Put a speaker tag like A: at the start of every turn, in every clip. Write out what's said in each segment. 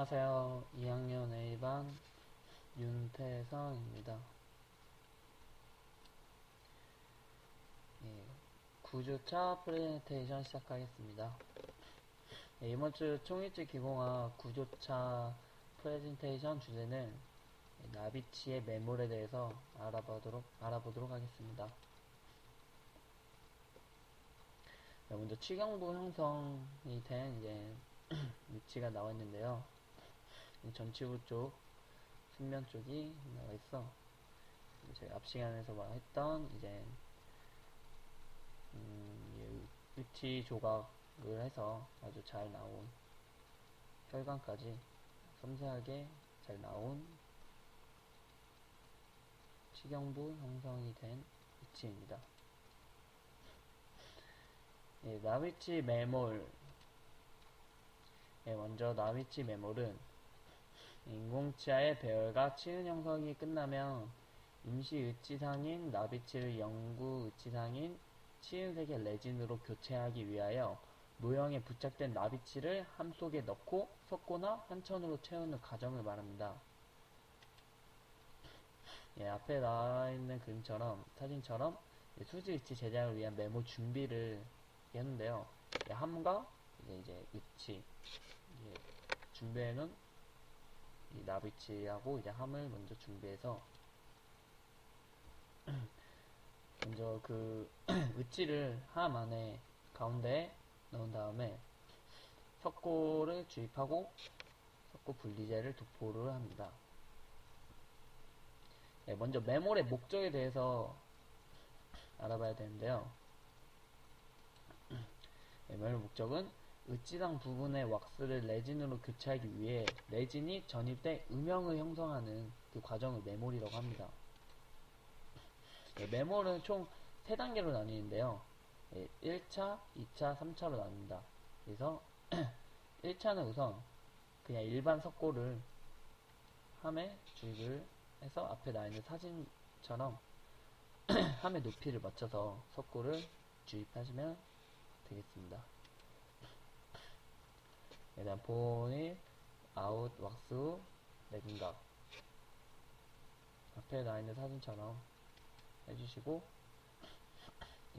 A: 안녕하세요. 2학년 A반 윤태성입니다. 예, 9주차 프레젠테이션 시작하겠습니다. 예, 이번 주 총일제 기공학 9주차 프레젠테이션 주제는 나비치의 매몰에 대해서 알아보도록 하겠습니다. 예, 먼저 취경부 형성이 된 이제 위치가 나와 있는데요. 전치부 쪽, 측면 쪽이 나와 있어. 제가 앞 시간에서 말했던 이제 위치 조각을 해서 아주 잘 나온 혈관까지 섬세하게 잘 나온 치경부 형성이 된 위치입니다. 예, 나위치 매몰. 예, 먼저 나위치 매몰은 인공치아의 배열과 치은 형성이 끝나면 임시 의치상인 나비치를 영구 의치상인 치은색의 레진으로 교체하기 위하여 모형에 부착된 나비치를 함 속에 넣고 섞거나 한천으로 채우는 과정을 말합니다. 예, 앞에 나와 있는 그림처럼, 사진처럼 수지 의치 제작을 위한 메모 준비를 했는데요. 함과 이제 의치, 준비해놓은 이 나비치하고 이제 함을 먼저 준비해서 먼저 그 의치를 함 안에 가운데에 넣은 다음에 석고를 주입하고 석고 분리제를 도포를 합니다. 네, 먼저 매몰의 목적에 대해서 알아봐야 되는데요. 매몰의 목적은 의치상 부분의 왁스를 레진으로 교체하기 위해 레진이 전입돼 음영을 형성하는 그 과정을 매몰이라고 합니다. 네, 매몰은 총 3단계로 나뉘는데요. 1차, 2차, 3차로 나뉩니다. 그래서 1차는 우선 그냥 일반 석고를 함에 주입을 해서 앞에 나있는 사진처럼 함의 높이를 맞춰서 석고를 주입하시면 되겠습니다. 일단 본일, 아웃, 왁스, 내근각 앞에 나있는 사진처럼 해주시고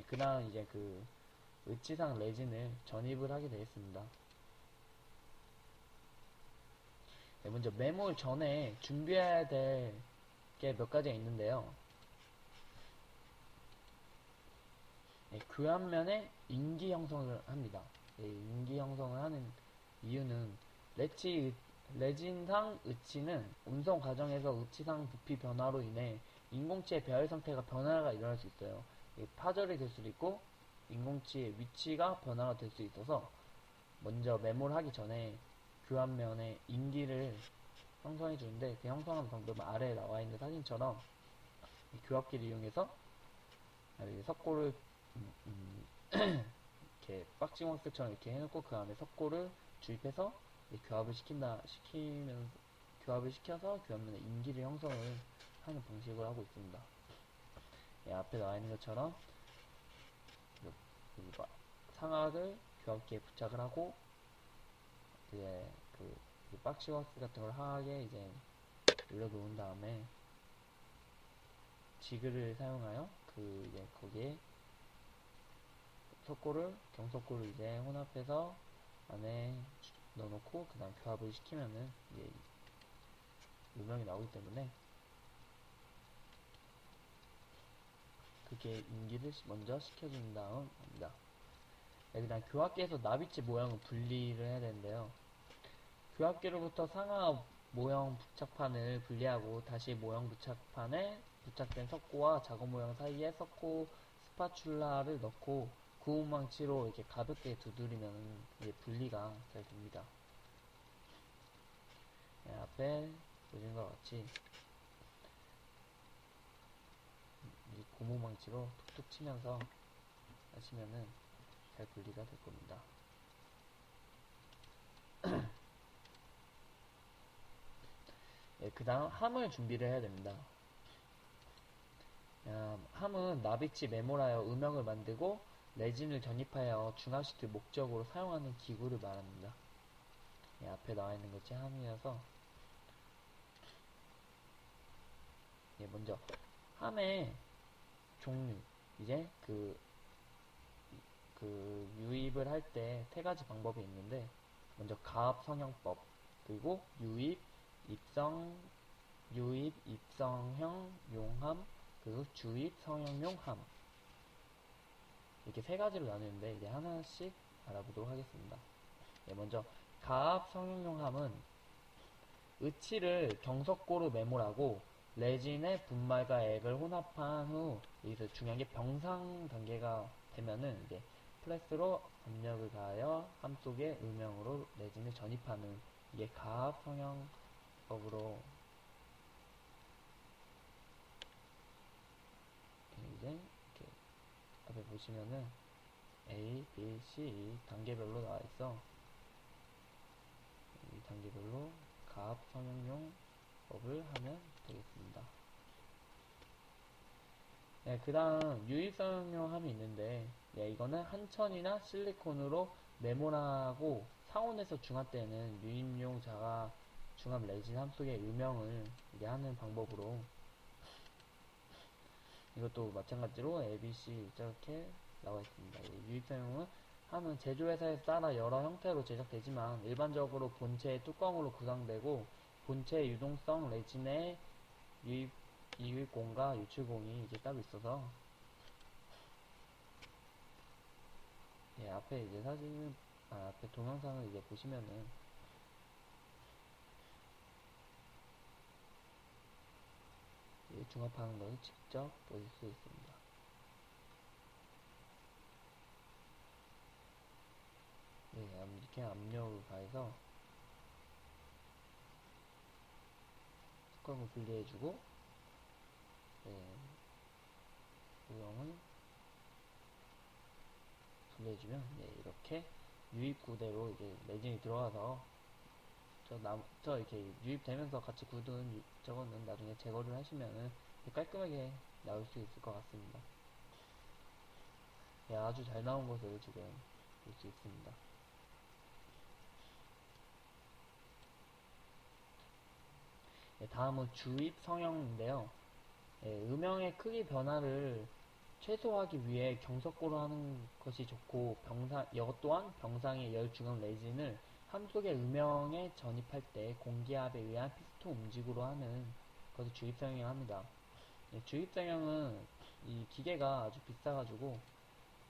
A: 그 다음 이제 그 의치상 레진을 전입을 하게 되겠습니다. 먼저 매몰 전에 준비해야 될 게 몇 가지가 있는데요. 교합면에 인기 형성을 합니다. 인기 형성을 하는 이유는 레진상 의치는 운송 과정에서 의치상 부피 변화로 인해 인공치의 배열 상태가 변화가 일어날 수 있어요. 파절이 될 수도 있고 인공치의 위치가 변화가 될 수 있어서 먼저 매몰하기 전에 교합면에 인기를 형성해 주는데 그 형성하는 방법은 아래에 나와 있는 사진처럼 교합기를 이용해서 석고를 이렇게 박지원스처럼 이렇게 해놓고 그 안에 석고를 주입해서 교합을 시켜서 교합면에 인기를 형성을 하는 방식을 하고 있습니다. 앞에 나와 있는 것처럼 상악을 교합기에 부착을 하고 이제 그 박시워스 같은 걸 하악에 이제 올려놓은 다음에 지그를 사용하여 그 이제 거기에 경석고를 이제 혼합해서 안에 넣어놓고 그 다음 교합을 시키면은 이제 음영이 나오기 때문에 그게 인기를 먼저 시켜준 다음 합니다. 그 다음 교합기에서 나비치 모양을 분리를 해야 되는데요. 교합기로부터 상하 모형 부착판을 분리하고 다시 모형 부착판에 부착된 석고와 작업 모형 사이에 석고 스파츌라를 넣고 구운망치로 이렇게 가볍게 두드리면 이제 분리가 잘 됩니다. 앞에 보시는 것 같이 고무망치로 툭툭 치면서 하시면은 잘 분리가 될 겁니다. 그 다음 함을 준비를 해야 됩니다. 함은 나비치 매몰하여 음영을 만들고 레진을 전입하여 중화시킬 목적으로 사용하는 기구를 말합니다. 앞에 나와 있는 것이 함이어서, 먼저 함의 종류, 이제 유입을 할 때 세 가지 방법이 있는데, 먼저 가압 성형법, 그리고 유입, 입성형 용함, 그리고 주입 성형용 함, 이렇게 세 가지로 나누는데 이제 하나씩 알아보도록 하겠습니다. 먼저 가압 성형용 함은 의치를 경석고로 매몰하고 레진의 분말과 액을 혼합한 후, 여기서 중요한 게 병상 단계가 되면은 이제 프레스로 압력을 가하여 함 속에 음영으로 레진을 전입하는, 이게 가압 성형법으로 이제 이렇게 앞에 보시면은 A, B, C 단계별로 나와 있어. 이 단계별로 가압 성형용 법을 하면 되겠습니다. 그 다음 유입 성형용 함이 있는데, 이거는 한천이나 실리콘으로 메모하고 상온에서 중압 때는 유입용 자가 중압 레진 함 속에 음영을 이제 하는 방법으로, 이것도 마찬가지로 A, B, C 이렇게 나와 있습니다. 유입 성형은 함은 제조회사에서 따라 여러 형태로 제작되지만 일반적으로 본체의 뚜껑으로 구성되고, 본체의 유동성 레진의 유입공과 유출공이 이제 따로 있어서, 앞에 이제 앞에 동영상을 이제 보시면은 중합하는 것을 직접 보실 수 있습니다. 이렇게 압력을 가해서 뚜껑을 분리해주고, 모형을 분리해주면, 이렇게 유입구대로 이제 레진이 들어가서, 이렇게 유입되면서 같이 굳은 저거는 나중에 제거를 하시면은 깔끔하게 나올 수 있을 것 같습니다. 아주 잘 나온 것을 지금 볼 수 있습니다. 다음은 주입 성형인데요. 음영의 크기 변화를 최소화하기 위해 경석고로 하는 것이 좋고, 이것 또한 병상의 열 중압 레진을 함 속의 음영에 전입할 때 공기압에 의한 피스톤 움직으로 하는 것을 주입 성형이라고 합니다. 주입 성형은 이 기계가 아주 비싸가지고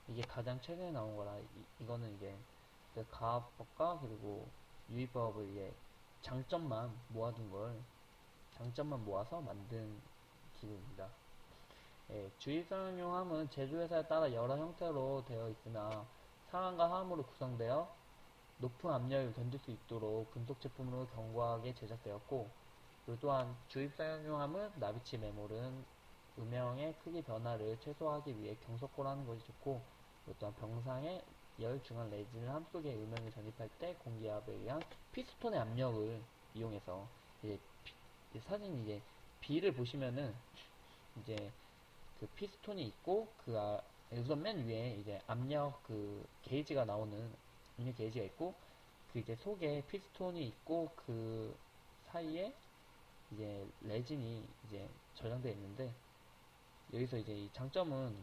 A: 이게 가장 최근에 나온 거라, 이거는 이제 그 가압법과 그리고 유입법을 이제 장점만 모아서 만든 기구입니다. 주입 성형용 함은 제조회사에 따라 여러 형태로 되어 있으나 상함과 하함으로 구성되어 높은 압력을 견딜 수 있도록 금속 제품으로 견고하게 제작되었고, 그리고 또한 주입 성형용 함은 나비치 메몰은 음영의 크기 변화를 최소화하기 위해 경석고로 하는 것이 좋고, 그리고 또한 병상의 열 중압 레진을 함 속에 음영을 전입할 때 공기압에 의한 피스톤의 압력을 이용해서, 사진 이제 B를 보시면은 이제 그 피스톤이 있고, 우선 맨 위에 이제 압력 게이지가 나오는 압력 게이지가 있고, 그 이제 속에 피스톤이 있고, 그 사이에 이제 레진이 이제 저장되어 있는데, 여기서 이제 이 장점은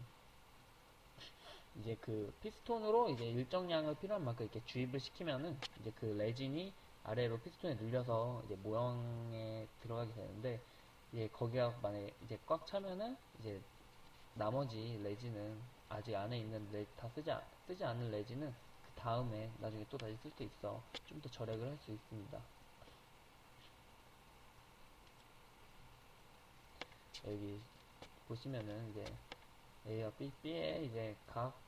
A: 이제 그 피스톤으로 이제 일정량을 필요한 만큼 이렇게 주입을 시키면은 이제 그 레진이 아래로 피스톤에 눌려서 이제 모형에 들어가게 되는데, 이제 거기가 만약에 이제 꽉 차면은 이제 나머지 레진은 아직 안에 있는 다 쓰지 않는 레진은 그 다음에 나중에 또 다시 쓸 수 있어 좀 더 절약을 할 수 있습니다. 여기 보시면은 이제 A와 B에 이제 각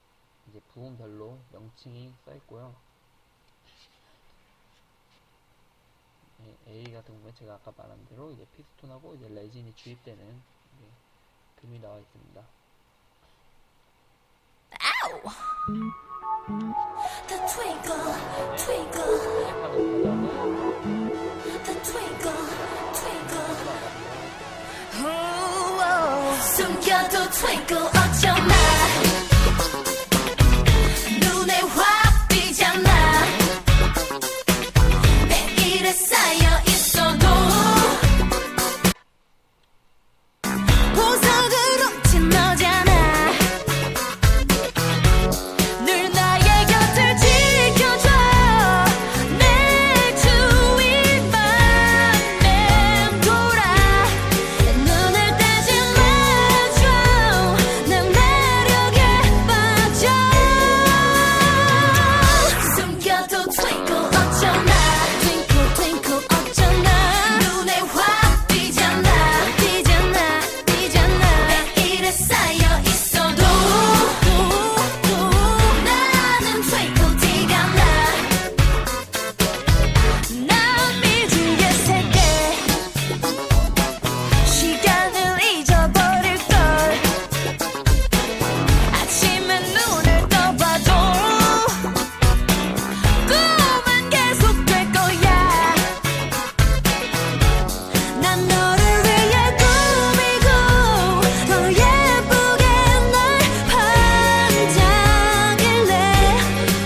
A: 이제 부분별로 명칭이 써 있고요. A 같은 경우에 제가 아까 말한 대로 이제 피스톤하고 이제 레진이 주입되는 금이 나와 있습니다.
B: The twinkle, twinkle, the twinkle, twinkle. 숨겨도 twinkle 어쩌나 눈에 확 띄잖아. 보석으로 친 너잖아. 늘 나의 곁을 지켜줘. 내 주위만 맴돌아. 눈을 떼지 마줘. 내 매력에 빠져. 숨겨도 twinkle 어쩌나. twinkle twinkle 어쩌나. 눈에 확 띄잖아. 띄잖아 띄잖아. 매일에 쌓여 있어도 나는 twinkle 티가 나. 난 미지의 세계. 시간을 잊어버릴걸. 아침에 눈을 떠봐도 꿈은 계속될 거야. 난 너를 위해 꾸미고 더 예쁘게 널 반짝일래.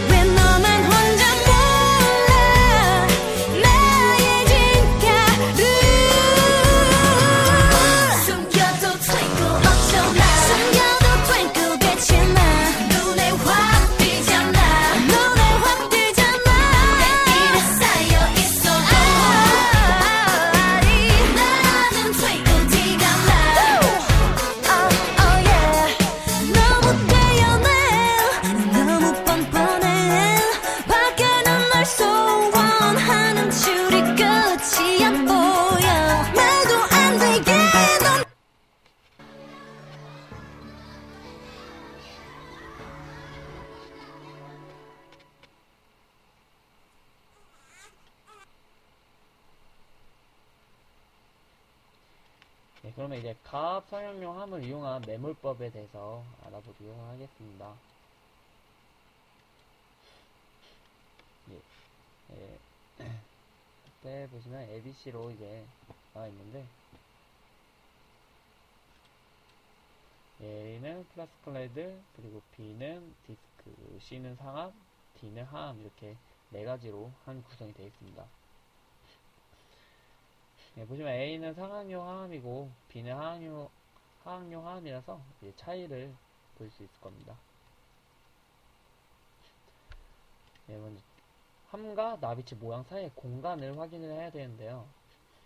B: 왜 너만 혼자 몰라 나의 진가를. 숨겨도 twinkle 어쩌나. 숨겨도 twinkle 빛이 나. 눈에 확 띄잖아. 눈에 확 띄잖아. 매일에 쌓여 있어도 나는 twinkle 티가 나. Oh yeah. 너무 태연해. 너무 뻔뻔해. 밖에는 널 소원하는 줄이 끝이 안 보여. 말도 안 되게 넌
A: 네, 그러면 이제 가압 성형용 함을 이용한 매몰법에 대해서 알아보도록 하겠습니다. 예, 앞에 보시면 ABC로 이제 나와 있는데, A는 플라스클레드, 그리고 B는 디스크, C는 상압, D는 하암, 이렇게 네 가지로 한 구성이 되어 있습니다. 네, 보시면 A는 상압용 하암이고 B는 하악용 하암이라서 이제 차이를 볼 수 있을 겁니다. 네, 먼저 함과 나비치 모양 사이의 공간을 확인을 해야 되는데요.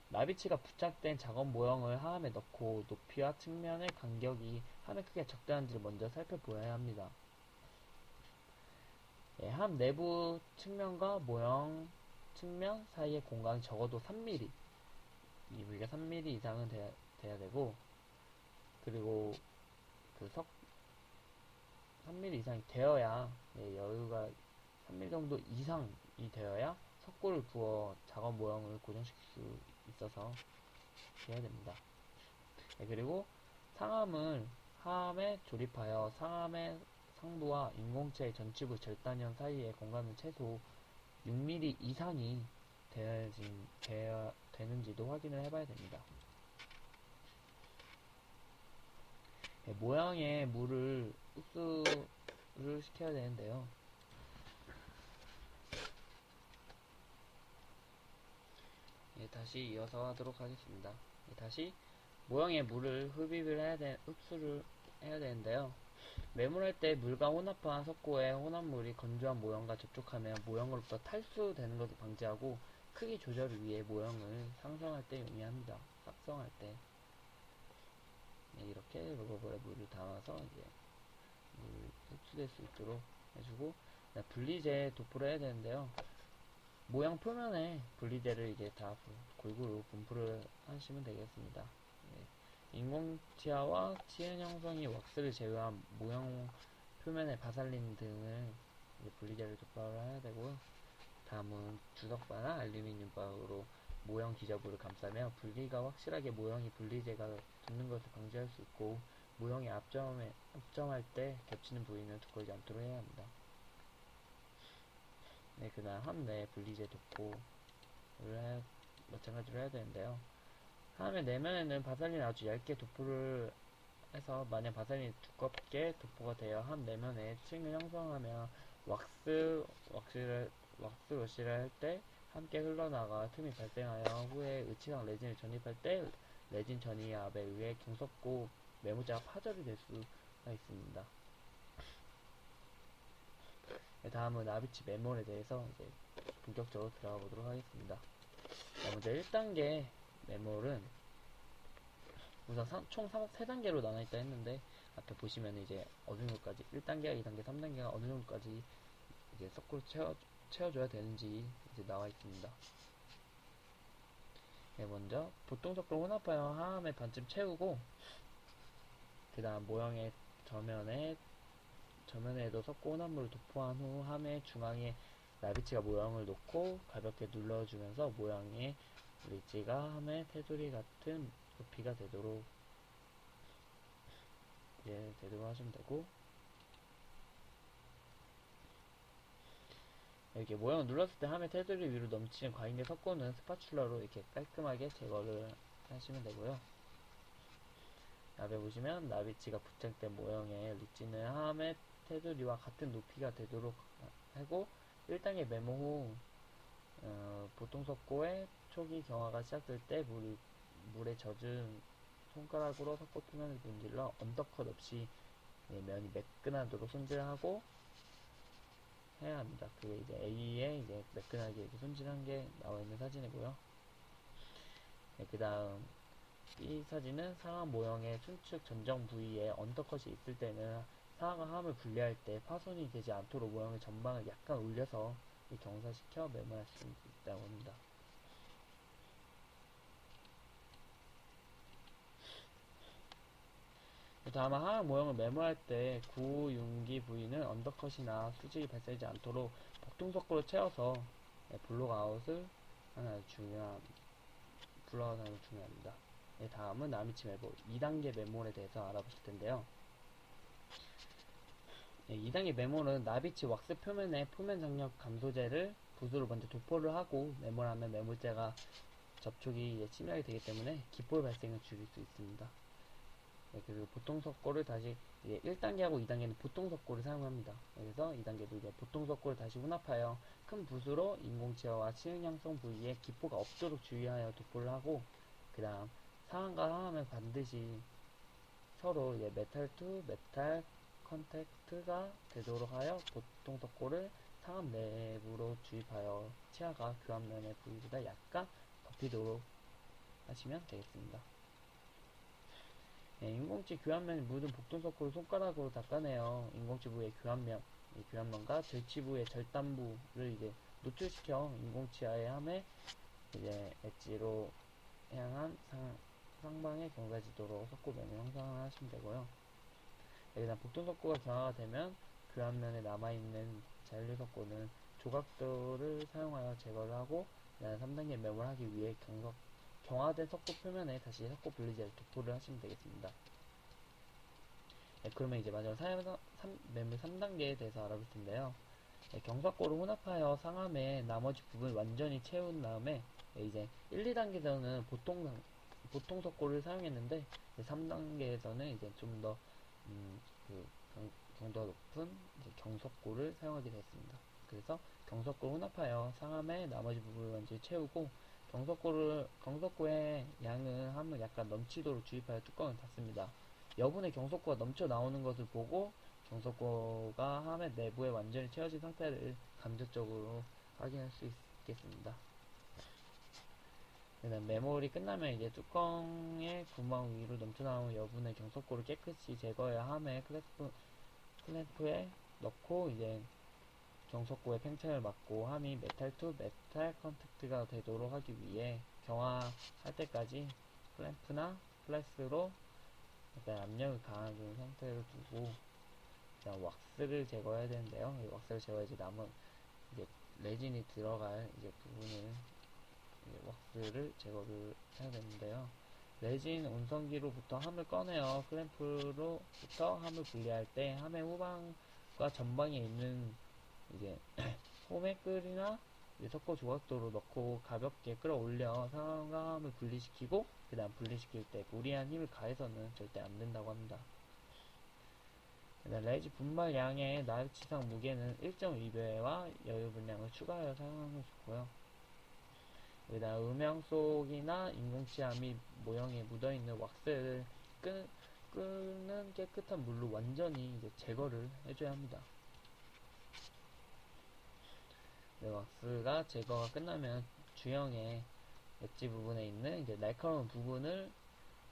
A: 나비치가 부착된 작업 모형을 하함에 넣고 높이와 측면의 간격이 함의 크기가 적당한지를 먼저 살펴보아야 합니다. 네, 함 내부 측면과 모형 측면 사이의 공간이 적어도 3mm, 이 부위가 3mm 이상은 돼야 되고, 그리고 3mm 이상이 되어야, 여유가 3mm 정도 이상이 되어야 석고를 부어 작업 모형을 고정시킬 수 있어서 해야 됩니다. 네, 그리고 상함을 하함에 조립하여 상함의 상부와 인공체의 전치부 절단면 사이의 공간은 최소 6mm 이상이 되는지도 확인을 해봐야 됩니다. 네, 모양에 물을 흡수를 시켜야 되는데요. 네, 다시 이어서 하도록 하겠습니다. 네, 다시 모형에 물을 흡수를 해야 되는데요. 매몰할 때 물과 혼합한 석고에 혼합물이 건조한 모형과 접촉하면 모형으로부터 탈수되는 것을 방지하고 크기 조절을 위해 모형을 상성할 때 용이합니다. 삭성할 때. 네, 이렇게 러버볼에 물을 담아서 이제 물 흡수될 수 있도록 해주고, 분리제 도포를 해야 되는데요. 모형 표면에 분리제를 이제 다 골고루 분포를 하시면 되겠습니다. 네. 인공치아와 치은 형성이 왁스를 제외한 모형 표면에 바살린 등을 분리제를 도포를 해야 되고요. 다음은 주석바나 알루미늄바로 모형 기저부를 감싸며 분리가 확실하게 모형이 분리제가 붙는 것을 방지할 수 있고, 모형이 압점할 때 겹치는 부위는 두꺼워지지 않도록 해야 합니다. 네, 그다음 함 내 분리제 도포를 마찬가지로 해야 되는데요. 함의 내면에는 바살린을 아주 얇게 도포를 해서, 만약 바살린이 두껍게 도포가 되어 함 내면에 층을 형성하며 왁스 러시를 할 때 함께 흘러나가 틈이 발생하여 후에 의치상 레진을 전입할 때 레진 전이의 압에 의해 경석고 메모자가 파절이 될 수가 있습니다. 다음은 나비치 메모에 대해서 이제 본격적으로 들어가 보도록 하겠습니다. 먼저 1단계 메모는 우선 총 3단계로 나눠있다 했는데, 앞에 보시면 이제 어느 정도까지 1단계와 2단계, 3단계가 어느 정도까지 이제 석고를 채워줘야 되는지 이제 나와 있습니다. 먼저 보통 석고를 혼합하여 하함에 반쯤 채우고, 그 다음 모형의 저면에도 석고 혼합물을 도포한 후 함의 중앙에 나비치가 모형을 놓고 가볍게 눌러주면서 모양의 리치가 함의 테두리 같은 높이가 되도록 하시면 되고, 이렇게 모형을 눌렀을 때 함의 테두리 위로 넘치는 과잉된 석고는 스파츌러로 이렇게 깔끔하게 제거를 하시면 되고요. 앞에 보시면 나비치가 부착된 모형의 리치는 함의 테두리와 같은 높이가 되도록 하고, 1단계 메모 후 보통 석고의 초기 경화가 시작될 때 물에 젖은 손가락으로 석고 표면을 문질러 언더컷 없이 면이 매끈하도록 손질하고 해야 합니다. 그게 이제 A에 이제 매끈하게 이렇게 손질한 게 나와 있는 사진이고요. 그 다음 이 사진은 상하 모형의 순축 전정 부위에 언더컷이 있을 때는 상하가 함을 분리할 때 파손이 되지 않도록 모형의 전방을 약간 올려서 경사시켜 메모할 수 있다고 합니다. 다만 하하 모형을 메모할 때 구윤기 부위는 언더컷이나 수직이 발생하지 않도록 복통석고로 채워서 블록아웃을 하나 중요합니다. 다음은 나미치 메모 2단계 메모에 대해서 알아보실 텐데요. 2단계 메모는 나비치 왁스 표면에 표면 장력 감소제를 붓으로 먼저 도포를 하고 메모를 하면 메모제가 접촉이 침략이 되기 때문에 기포의 발생을 줄일 수 있습니다. 그리고 보통 석고를 다시 1단계하고 2단계는 보통 석고를 사용합니다. 그래서 2단계도 이제 보통 석고를 다시 혼합하여 큰 붓으로 인공치어와 치응향성 부위에 기포가 없도록 주의하여 도포를 하고, 그 다음 상하과 하함은 반드시 서로 메탈 투 메탈 컨택트가 되도록 하여 보통 석고를 상함 내부로 주입하여 치아가 교합면의 부위보다 약간 덮이도록 하시면 되겠습니다. 인공치 교합면이 묻은 복통 석고를 손가락으로 닦아내어 인공치 부의 교합면과 절치 부의 절단부를 이제 노출시켜 인공치아의 함에 이제 엣지로 향한 상방의 경사지도로 석고면을 형성하시면 되고요. 그다음 복통 석고가 경화가 되면 교합면에 남아있는 잔류 석고는 조각도를 사용하여 제거를 하고, 3단계 메모를 하기 위해 경화된 석고 표면에 다시 석고 분리제를 도포를 하시면 되겠습니다. 그러면 이제 마지막으로 메모 3단계에 대해서 알아볼 텐데요. 경석고를 혼합하여 상함의 나머지 부분을 완전히 채운 다음에 이제 1, 2단계에서는 보통 석고를 사용했는데 3단계에서는 이제 좀 더 강도가 높은 경석고를 사용하게 됐습니다. 그래서 경석고를 혼합하여 상함의 나머지 부분을 완전히 채우고, 경석고의 양은 함을 약간 넘치도록 주입하여 뚜껑을 닫습니다. 여분의 경석고가 넘쳐 나오는 것을 보고 경석고가 함의 내부에 완전히 채워진 상태를 간접적으로 확인할 수 있겠습니다. 메모리 끝나면 이제 뚜껑의 구멍 위로 넘쳐나오는 여분의 경석고를 깨끗이 제거해야 함의 클램프에 넣고 이제 경석고의 팽창을 막고 함이 메탈 투 메탈 컨택트가 되도록 하기 위해 경화할 때까지 클램프나 플래스로 압력을 가해준 상태로 두고, 왁스를 제거해야 되는데요. 이 왁스를 제거해야지 남은 이제 레진이 들어갈 부분을 왁스를 제거를 해야 되는데요. 레진 온성기로부터 함을 꺼내어 클램프로부터 함을 분리할 때 함의 후방과 전방에 있는 이제 호메끌이나 석고 조각도로 넣고 가볍게 끌어올려 상함과 함을 분리시키고, 그 다음 분리시킬 때 무리한 힘을 가해서는 절대 안 된다고 합니다. 레지 분말량의 나비치상 무게는 1.2배와 여유 분량을 추가하여 사용하는 게 좋고요. 여기다 음영 속이나 인공치암이 모형에 묻어있는 왁스를 끄는 깨끗한 물로 완전히 이제 제거를 해줘야 합니다. 네, 왁스가 제거가 끝나면 주형의 엣지 부분에 있는 이제 날카로운 부분을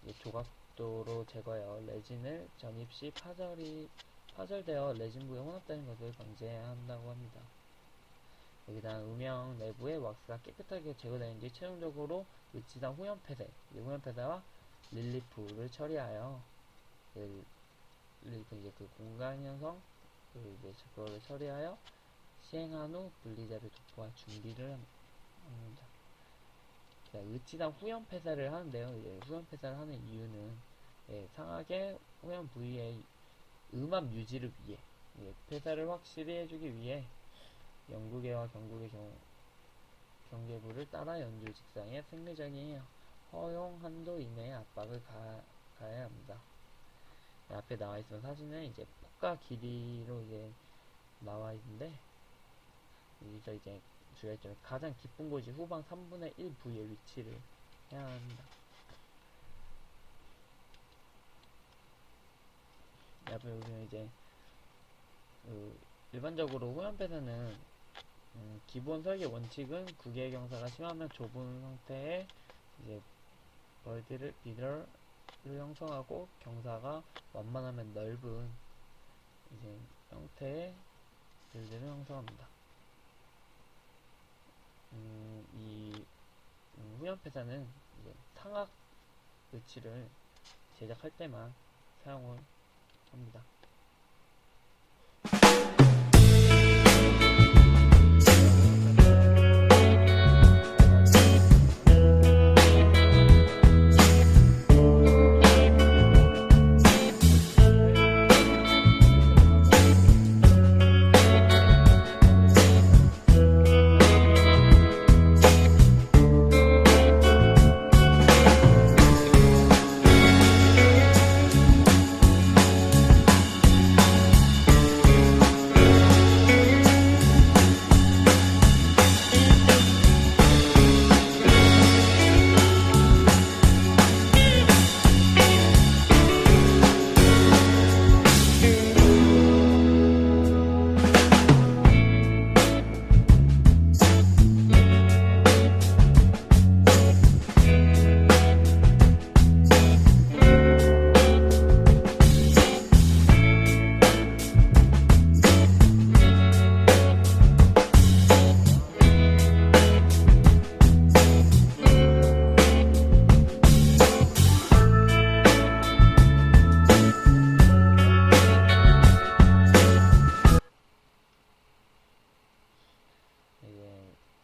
A: 이제 조각도로 제거하여 레진을 전입 시 파절되어 레진부에 혼합되는 것을 방지해야 한다고 합니다. 여기다 음영 내부의 왁스가 깨끗하게 제거되는지 최종적으로 위치상 후연폐쇄와 릴리프를 처리하여 릴리프 이제 그 공간 형성 이제 그거를 처리하여 시행한 후 분리제를 도포할 준비를 합니다. 위치상 후연폐쇄를 하는데요. 이제 후연폐쇄를 하는 이유는 상하게 후연 부위의 음압 유지를 위해 폐쇄를 확실히 해주기 위해 영구계와 경구계 경계부를 따라 연주 직상의 생리적인 허용 한도 이내의 압박을 가해야 합니다. 앞에 나와 있는 사진은 이제 폭과 길이로 이제 나와 있는데, 여기서 이제 주의점 가장 깊은 곳이 후방 3분의 1 부위의 위치를 해야 합니다. 앞에 보시면 이제 일반적으로 후연폐쇄는 기본 설계 원칙은 구개의 경사가 심하면 좁은 상태에 이제 비드를 형성하고 경사가 완만하면 넓은 이제 형태의 빌드를 형성합니다. 이 후연폐쇄는 이제 상악 위치를 제작할 때만 사용을 합니다.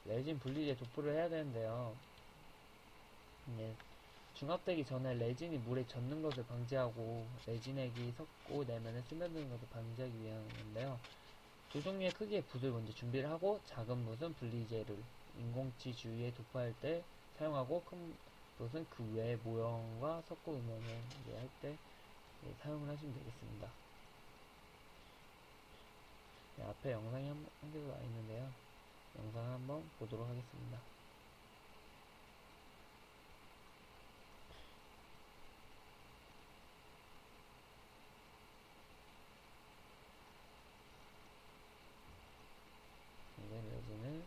A: 레진 분리제 도포를 해야 되는데요. 중압되기 전에 레진이 물에 젖는 것을 방지하고 레진액이 섞고 내면에 스며드는 것을 방지하기 위함인데요. 두 종류의 크기의 붓을 먼저 준비를 하고 작은 붓은 분리제를 인공치 주위에 도포할 때 사용하고 큰 붓은 그 외의 모형과 섞고 음영을 할 때 사용을 하시면 되겠습니다. 앞에 영상이 한 개도 와 있는데요. 영상을 한번 보도록 하겠습니다. 이제 레진을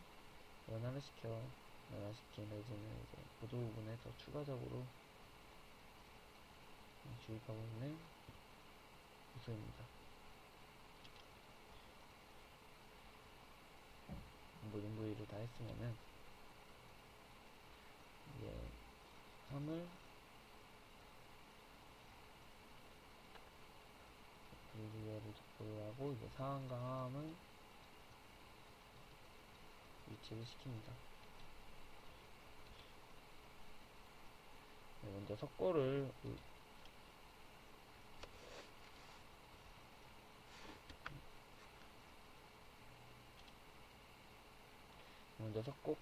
A: 연화시킨 레진을 이제 보조 부분에 더 추가적으로 주입하고 있는 구조입니다. 모든 부위를 다 했으면은 이제 함을 분리제를 도포를 하고 이제 상함과 하함을 위치를 시킵니다. 먼저 석고를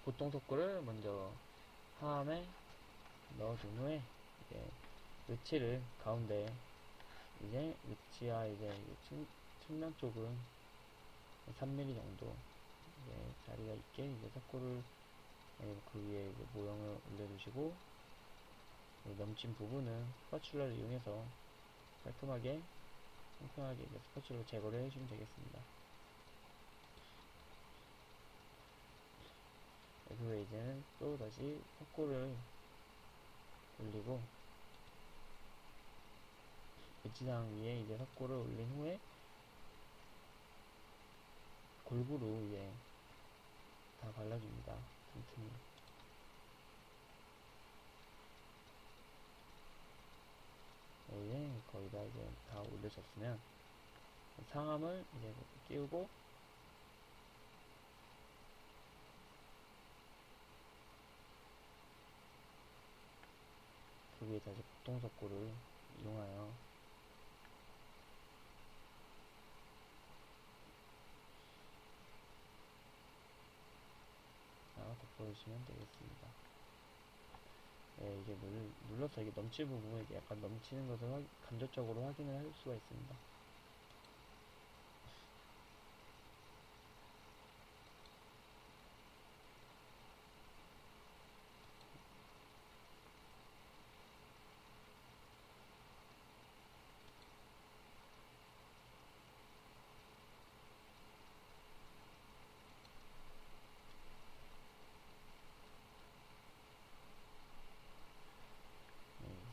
A: 보통 석고를 먼저 하함에 넣어준 후에 이제 위치를 가운데 이제 위치와 이제 측면 쪽은 3mm 정도 이제 자리가 있게 이제 석고를 그 위에 이제 모형을 올려주시고, 넘친 부분은 스파츌러를 이용해서 깔끔하게, 평평하게 이제 스파츌러로 제거를 해주시면 되겠습니다. 그 후에 이제는 또 다시 석고를 올리고, 배치상 위에 이제 석고를 올린 후에 골고루 이제 다 발라줍니다. 틈틈이. 이제 거의 다 이제 다 올려졌으면 상함을 이제 끼우고, 그 위에 다시 복동석고를 이용하여 덮어주시면 되겠습니다. 이게 눌러서 이게 넘칠 부분에 약간 넘치는 것을 간접적으로 확인을 할 수가 있습니다.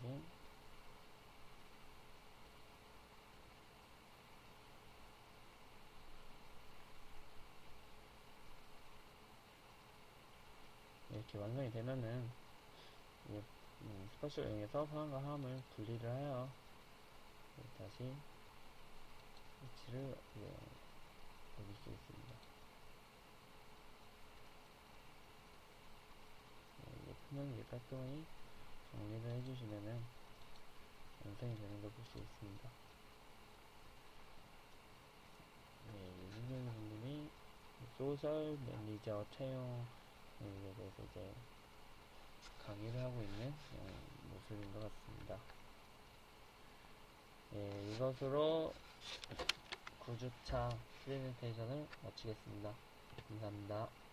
A: 이제 이렇게 완성이 되면은 이제 스파츌러 이용해서 상함과 하함을 분리를 하여 다시 위치를 이제 올릴 수 있습니다. 이제 표면 이제 깔끔히 정리를 해주시면은 완성이 되는 걸 볼 수 있습니다. 유진경 선생님이 소셜 매니저 채용에 대해서 이제 강의를 하고 있는 모습인 것 같습니다. 이것으로 9주차 프레젠테이션을 마치겠습니다. 감사합니다.